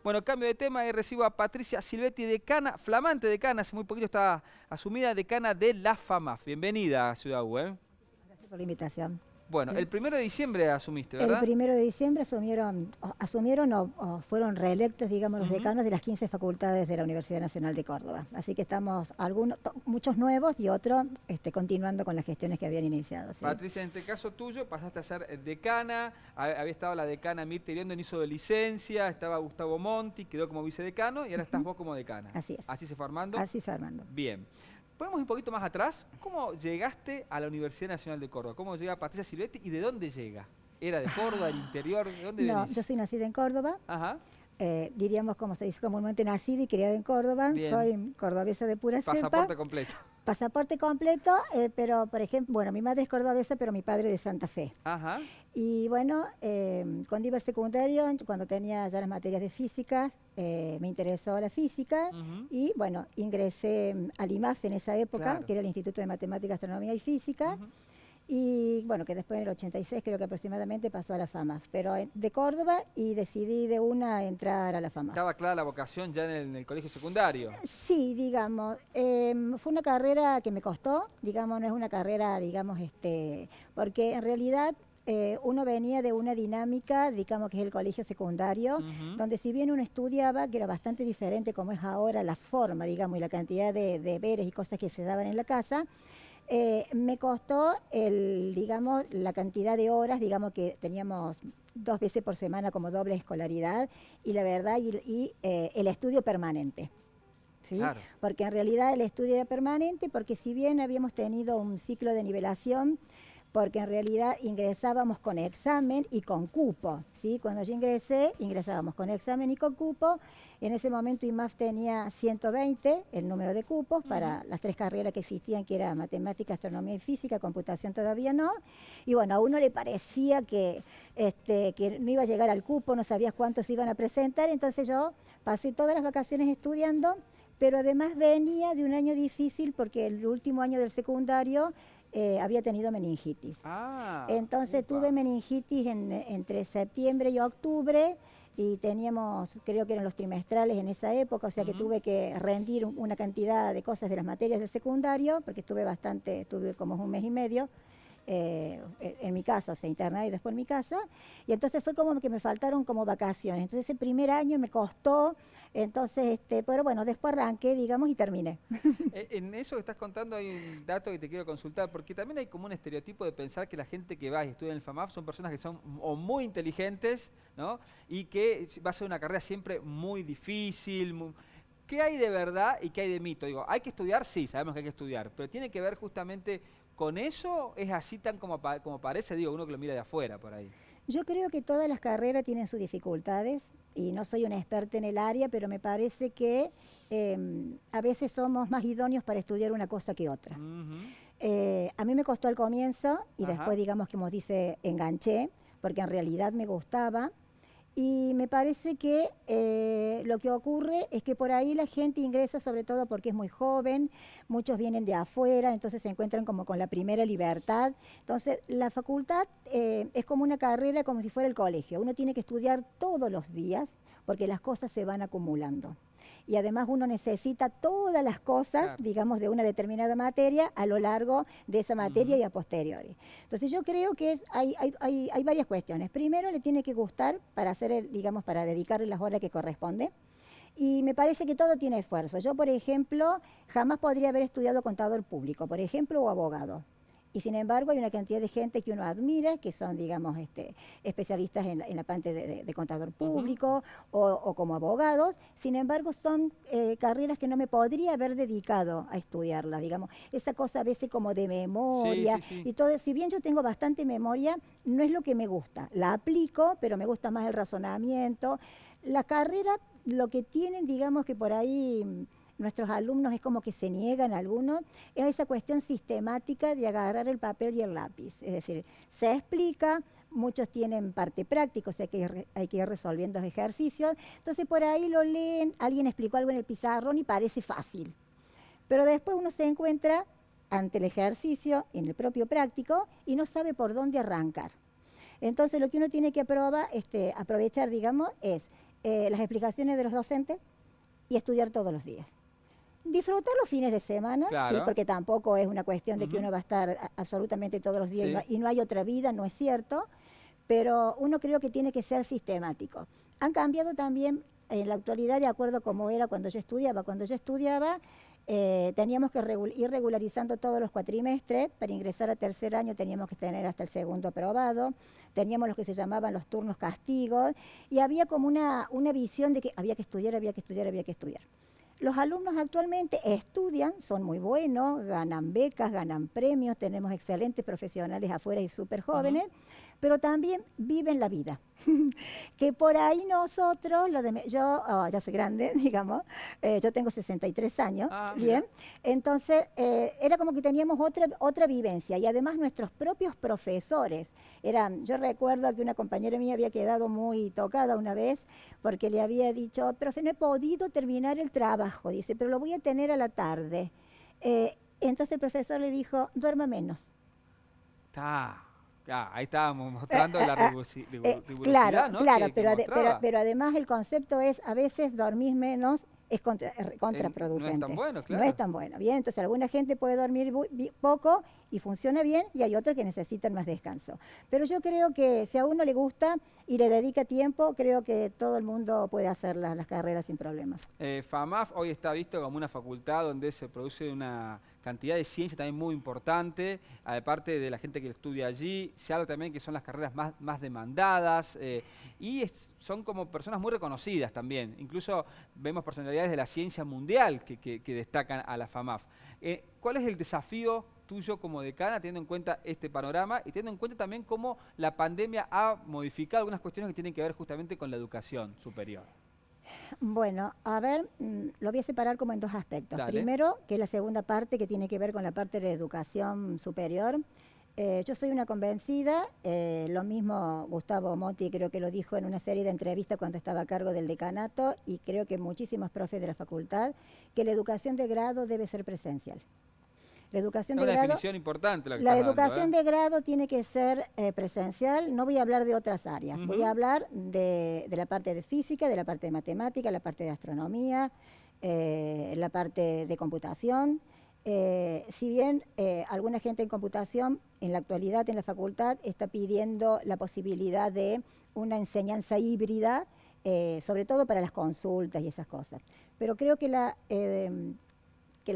Bueno, cambio de tema y recibo a Patricia Silvetti, decana, flamante decana, hace muy poquito estaba asumida decana de la FAMAF. Bienvenida a Ciudad U, ¿eh? Gracias por la invitación. Bueno, el 1 de diciembre asumiste, El ¿verdad? 1 de diciembre fueron reelectos, digamos, los Ujú. decanos de las 15 facultades de la Universidad Nacional de Córdoba. Así que estamos muchos nuevos y otros continuando con las gestiones que habían iniciado. ¿Sí? Patricia, en este caso tuyo, pasaste a ser decana, había estado la decana Mirta Iriondo en hizo de licencia, estaba Gustavo Monti, quedó como vicedecano y ahora estás vos como decana. Así es. ¿Así se fue armando? Así se Armando. Bien. ¿Podemos ir un poquito más atrás? ¿Cómo llegaste a la Universidad Nacional de Córdoba? ¿Cómo llega Patricia Silvetti y de dónde llega? ¿Era de Córdoba, del interior? ¿De dónde No, venís? yo soy nacida en Córdoba. Ajá. Diríamos, como se dice comúnmente, nacida y criada en Córdoba. Bien. Soy cordobesa de pura cepa. Pasaporte completo. Pasaporte completo, pero por ejemplo, bueno, mi madre es cordobesa, pero mi padre de Santa Fe. Ajá. Y bueno, cuando iba al secundario, cuando tenía ya las materias de física, me interesó la física y bueno, ingresé al IMAF en esa época, Claro. que era el Instituto de Matemática, Astronomía y Física. Y bueno, que después en el 86 creo que aproximadamente pasó a la FAMAF, pero de Córdoba, y decidí de una entrar a la FAMAF. ¿Estaba clara la vocación ya en el colegio secundario? Sí, digamos, fue una carrera que me costó, digamos, no es una carrera, digamos, porque en realidad uno venía de una dinámica, digamos, que es el colegio secundario, donde si bien uno estudiaba, que era bastante diferente como es ahora la forma, digamos, y la cantidad de deberes y cosas que se daban en la casa, me costó digamos, la cantidad de horas, digamos que teníamos 2 veces por semana como doble escolaridad, y la verdad, el estudio permanente. ¿Sí? Claro. Porque en realidad el estudio era permanente, porque si bien habíamos tenido un ciclo de nivelación, porque en realidad ingresábamos con examen y con cupo, ¿sí? Cuando yo ingresábamos con examen y con cupo. En ese momento IMAF tenía 120 el número de cupos para las 3 carreras que existían, que era matemática, astronomía y física, computación todavía no. Y bueno, a uno le parecía que no iba a llegar al cupo, no sabías cuántos iban a presentar, entonces yo pasé todas las vacaciones estudiando, pero además venía de un año difícil porque el último año del secundario había tenido meningitis. Entonces tuve meningitis entre septiembre y octubre, y teníamos, creo que eran los trimestrales en esa época, o sea que tuve que rendir una cantidad de cosas de las materias del secundario, porque estuve como 1 mes y medio en mi casa, o sea, internada y después en mi casa, y entonces fue como que me faltaron como vacaciones. Entonces ese primer año me costó, entonces, pero bueno, después arranqué, digamos, y terminé. En eso que estás contando hay un dato que te quiero consultar, porque también hay como un estereotipo de pensar que la gente que va y estudia en el FAMAF son personas que son o muy inteligentes, ¿no? Y que va a ser una carrera siempre muy difícil. ¿Qué hay de verdad y qué hay de mito? Digo, ¿hay que estudiar? Sí, sabemos que hay que estudiar, pero tiene que ver justamente con eso. ¿Es así tan como parece? Digo, uno que lo mira de afuera por ahí. Yo creo que todas las carreras tienen sus dificultades, y no soy una experta en el área, pero me parece que a veces somos más idóneos para estudiar una cosa que otra. A mí me costó al comienzo y después, digamos, como dice, enganché, porque en realidad me gustaba. Y me parece que lo que ocurre es que por ahí la gente ingresa sobre todo porque es muy joven, muchos vienen de afuera, entonces se encuentran como con la primera libertad. Entonces la facultad es como una carrera, como si fuera el colegio. Uno tiene que estudiar todos los días porque las cosas se van acumulando. Y además uno necesita todas las cosas, claro, digamos, de una determinada materia a lo largo de esa materia y a posteriori. Entonces yo creo que hay varias cuestiones. Primero, le tiene que gustar para hacer, digamos, para dedicarle las horas que corresponde. Y me parece que todo tiene esfuerzo. Yo, por ejemplo, jamás podría haber estudiado contador público, por ejemplo, o abogado. Y sin embargo hay una cantidad de gente que uno admira, que son, digamos, especialistas en la parte de contador público o como abogados. Sin embargo, son carreras que no me podría haber dedicado a estudiarlas, digamos. Esa cosa a veces como de memoria y todo. Si bien yo tengo bastante memoria, no es lo que me gusta. La aplico, pero me gusta más el razonamiento. La carrera, lo que tienen, digamos, que por ahí nuestros alumnos es como que se niegan algunos, es esa cuestión sistemática de agarrar el papel y el lápiz. Es decir, se explica, muchos tienen parte práctica, o sea que hay que ir resolviendo ejercicios, entonces por ahí lo leen, alguien explicó algo en el pizarrón y parece fácil. Pero después uno se encuentra ante el ejercicio, en el propio práctico, y no sabe por dónde arrancar. Entonces lo que uno tiene que aprovechar, digamos, es las explicaciones de los docentes y estudiar todos los días. Disfrutar los fines de semana, Claro. sí, porque tampoco es una cuestión de que uno va a estar absolutamente todos los días Sí. y no hay otra vida, no es cierto, pero uno creo que tiene que ser sistemático. Han cambiado también en la actualidad de acuerdo a cómo era cuando yo estudiaba. Cuando yo estudiaba teníamos que ir regularizando todos los cuatrimestres. Para ingresar a tercer año teníamos que tener hasta el segundo aprobado. Teníamos los que se llamaban los turnos castigos y había como una visión de que había que estudiar, había que estudiar, había que estudiar. Los alumnos actualmente estudian, son muy buenos, ganan becas, ganan premios, tenemos excelentes profesionales afuera y súper jóvenes, pero también viven la vida. Que por ahí nosotros, yo ya soy grande, digamos, yo tengo 63 años, bien, entonces era como que teníamos otra vivencia y además nuestros propios profesores yo recuerdo que una compañera mía había quedado muy tocada una vez porque le había dicho, profe, no he podido terminar el trabajo, dice, pero lo voy a tener a la tarde. Entonces el profesor le dijo, duerma menos. Ahí estábamos mostrando la rigurosidad, ¿no? Claro, que pero además el concepto es a veces dormir menos es contraproducente. No es tan bueno, claro. No es tan bueno, bien. Entonces alguna gente puede dormir poco y funciona bien y hay otros que necesitan más descanso. Pero yo creo que si a uno le gusta y le dedica tiempo, creo que todo el mundo puede hacer las carreras sin problemas. FAMAF hoy está visto como una facultad donde se produce una cantidad de ciencia también muy importante, aparte de la gente que estudia allí, se habla también que son las carreras más demandadas son como personas muy reconocidas también, incluso vemos personalidades de la ciencia mundial que destacan a la FAMAF. ¿Cuál es el desafío tuyo como decana, teniendo en cuenta este panorama y teniendo en cuenta también cómo la pandemia ha modificado algunas cuestiones que tienen que ver justamente con la educación superior? Bueno, a ver, lo voy a separar como en dos aspectos. Dale. Primero, que es la segunda parte que tiene que ver con la parte de la educación superior. Yo soy una convencida, lo mismo Gustavo Motti creo que lo dijo en una serie de entrevistas cuando estaba a cargo del decanato y creo que muchísimos profes de la facultad, que la educación de grado debe ser presencial. La educación es una definición importante la que la estás educación dando, de grado tiene que ser presencial. No voy a hablar de otras áreas, voy a hablar de la parte de física, de la parte de matemática, la parte de astronomía, la parte de computación. Si bien alguna gente en computación en la actualidad en la facultad está pidiendo la posibilidad de una enseñanza híbrida, sobre todo para las consultas y esas cosas. Pero creo que las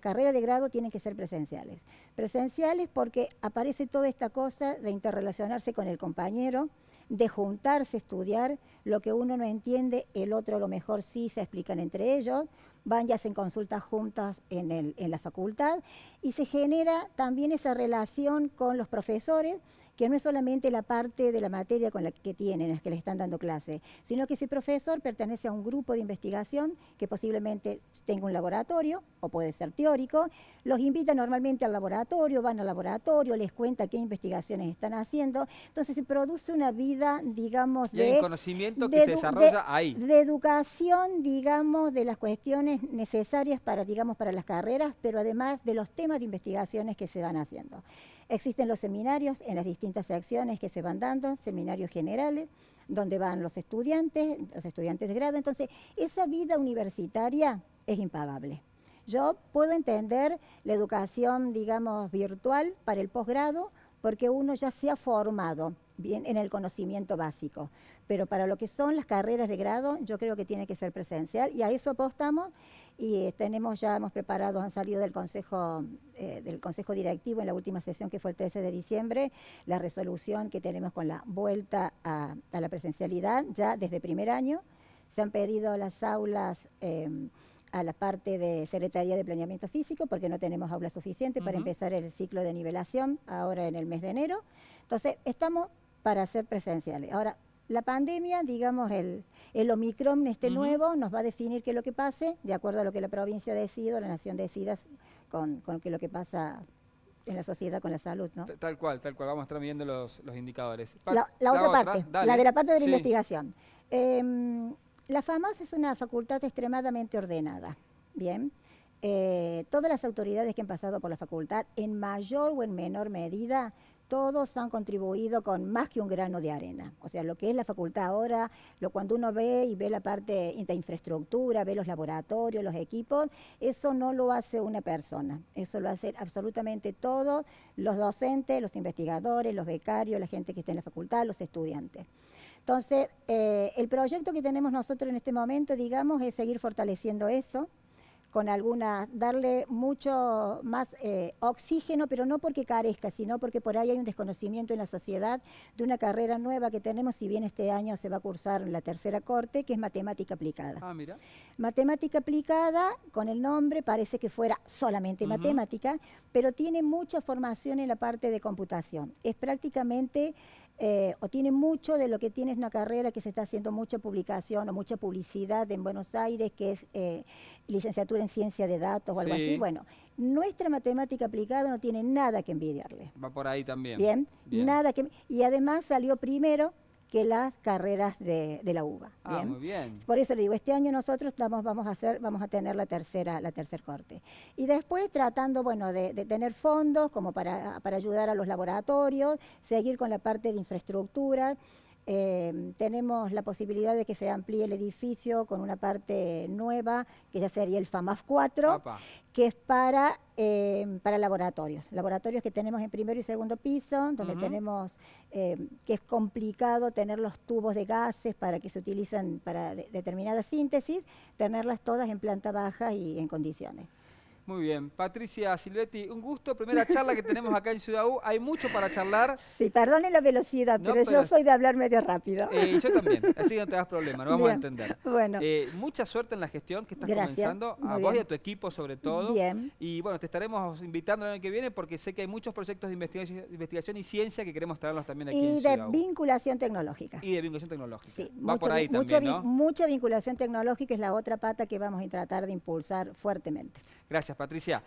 carreras de grado tienen que ser presenciales. Presenciales porque aparece toda esta cosa de interrelacionarse con el compañero, de juntarse a estudiar, lo que uno no entiende, el otro a lo mejor sí se explican entre ellos, van y hacen consultas juntas en la facultad y se genera también esa relación con los profesores, que no es solamente la parte de la materia con la que tienen, las que les están dando clase, sino que ese profesor pertenece a un grupo de investigación que posiblemente tenga un laboratorio, o puede ser teórico, los invita normalmente al laboratorio, van al laboratorio, les cuenta qué investigaciones están haciendo, entonces se produce una vida, digamos, y hay un conocimiento que se desarrolla ahí. De educación, digamos, de las cuestiones necesarias para, digamos, para las carreras, pero además de los temas de investigaciones que se van haciendo. Existen los seminarios en las distintas secciones que se van dando, seminarios generales, donde van los estudiantes de grado. Entonces, esa vida universitaria es impagable. Yo puedo entender la educación, digamos, virtual para el posgrado, porque uno ya se ha formado bien en el conocimiento básico. Pero para lo que son las carreras de grado, yo creo que tiene que ser presencial y a eso apostamos y hemos preparado, han salido del consejo directivo en la última sesión que fue el 13 de diciembre, la resolución que tenemos con la vuelta a la presencialidad ya desde primer año. Se han pedido las aulas a la parte de Secretaría de Planeamiento Físico porque no tenemos aulas suficientes para empezar el ciclo de nivelación ahora en el mes de enero. Entonces, estamos para hacer presenciales. Ahora, la pandemia, digamos, el Omicron nuevo nos va a definir qué es lo que pase, de acuerdo a lo que la provincia decida o la nación decida con lo que pasa en la sociedad con la salud, ¿no? Tal cual, vamos a estar midiendo los indicadores. La otra parte, dale. la de la parte de la investigación. La FAMAF es una facultad extremadamente ordenada, ¿bien? Todas las autoridades que han pasado por la facultad, en mayor o en menor medida, todos han contribuido con más que un grano de arena. O sea, lo que es la facultad ahora, cuando uno ve y ve la parte de infraestructura, ve los laboratorios, los equipos, eso no lo hace una persona, eso lo hace absolutamente todos los docentes, los investigadores, los becarios, la gente que está en la facultad, los estudiantes. Entonces, el proyecto que tenemos nosotros en este momento, digamos, es seguir fortaleciendo eso, con darle mucho más oxígeno, pero no porque carezca, sino porque por ahí hay un desconocimiento en la sociedad de una carrera nueva que tenemos, si bien este año se va a cursar la tercera corte, que es matemática aplicada. Ah, mira. Matemática aplicada, con el nombre, parece que fuera solamente matemática, pero tiene mucha formación en la parte de computación. Es prácticamente... o tiene mucho de lo que tiene una carrera que se está haciendo mucha publicación o mucha publicidad en Buenos Aires, que es licenciatura en ciencia de datos o algo así. Bueno, nuestra matemática aplicada no tiene nada que envidiarle. Va por ahí también. Bien. Nada que... Y además salió primero que las carreras de la UBA. Ah, muy bien. Por eso le digo, este año nosotros vamos a tener la tercer corte. Y después tratando, bueno, de tener fondos como para ayudar a los laboratorios, seguir con la parte de infraestructura. Tenemos la posibilidad de que se amplíe el edificio con una parte nueva, que ya sería el FAMAF 4, que es para laboratorios. Laboratorios que tenemos en primero y segundo piso, donde tenemos, que es complicado tener los tubos de gases para que se utilizan para determinada síntesis, tenerlas todas en planta baja y en condiciones. Muy bien. Patricia Silvetti, un gusto. Primera charla que tenemos acá en Ciudad U. Hay mucho para charlar. Sí, perdonen la velocidad, pero yo soy de hablar medio rápido. Yo también, así no te das problema, nos vamos a entender. Bueno. Mucha suerte en la gestión que estás Gracias. Comenzando, a vos y a tu equipo sobre todo. Bien. Y bueno, te estaremos invitando el año que viene porque sé que hay muchos proyectos de investigación y ciencia que queremos traerlos también aquí en Ciudad U. Y de vinculación tecnológica. Y de vinculación tecnológica. Sí, va por ahí también, ¿no? Mucha vinculación tecnológica es la otra pata que vamos a tratar de impulsar fuertemente. Gracias, Patricia.